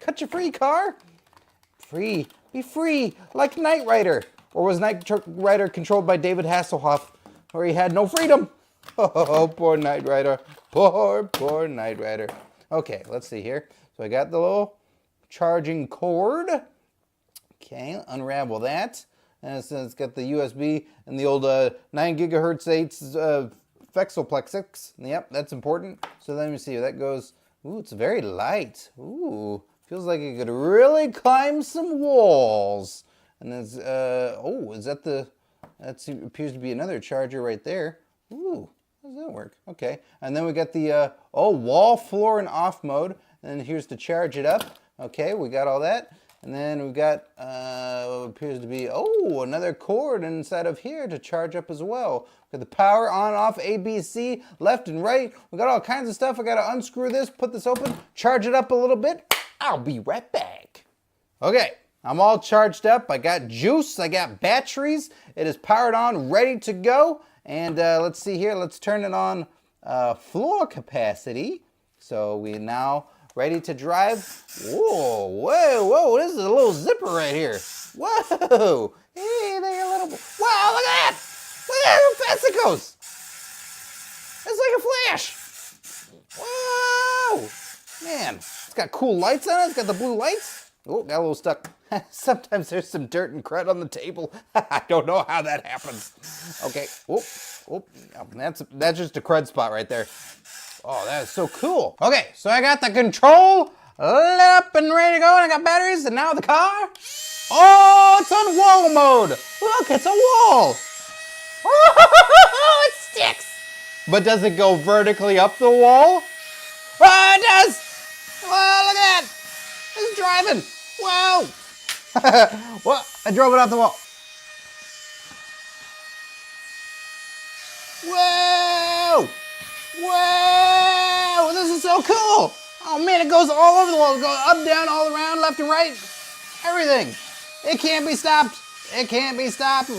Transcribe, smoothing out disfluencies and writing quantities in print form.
Cut you free, car. Free. Be free, like Knight Rider. Or was Knight Rider controlled by David Hasselhoff, where he had no freedom? Oh, poor Knight Rider. Poor Knight Rider. Okay, let's see here. So I got the little charging cord. Okay, unravel that. And it's got the USB and the old 9 gigahertz 8 Vexelplexix. Yep, that's important. So let me see. That goes. Ooh, it's very light. Ooh, feels like it could really climb some walls. And it's oh, is that the? That appears to be another charger right there. Ooh, how does that work? Okay, and then we got the wall, floor, and off mode. And here's to charge it up. Okay, we got all that. And then we've got what appears to be, another cord inside of here to charge up as well. We've got the power on, off, ABC, left and right. We got all kinds of stuff. I got to unscrew this, put this open, charge it up a little bit. I'll be right back. Okay, I'm all charged up. I got juice. I got batteries. It is powered on, ready to go. And let's see here. Let's turn it on floor capacity. So we now ready to drive. Whoa, whoa, whoa, this is a little zipper right here. Whoa, hey, there, little, wow, look at that. Look at how fast it goes. It's like a flash. Whoa, man, it's got cool lights on it. It's got the blue lights. Oh, got a little stuck. Sometimes there's some dirt and crud on the table. I don't know how that happens. Okay, that's just a crud spot right there. Oh, that is so cool. Okay, so I got the control lit up and ready to go, and I got batteries, and now the car. Oh, it's on wall mode. Look, it's a wall. Oh, it sticks. But does it go vertically up the wall? Oh, it does. Oh, look at that. It's driving. Whoa. Well, I drove it off the wall. Whoa. Whoa, this is so cool. Oh man, it goes all over the wall. It goes up, down, all around, left and right. Everything. It can't be stopped. It can't be stopped.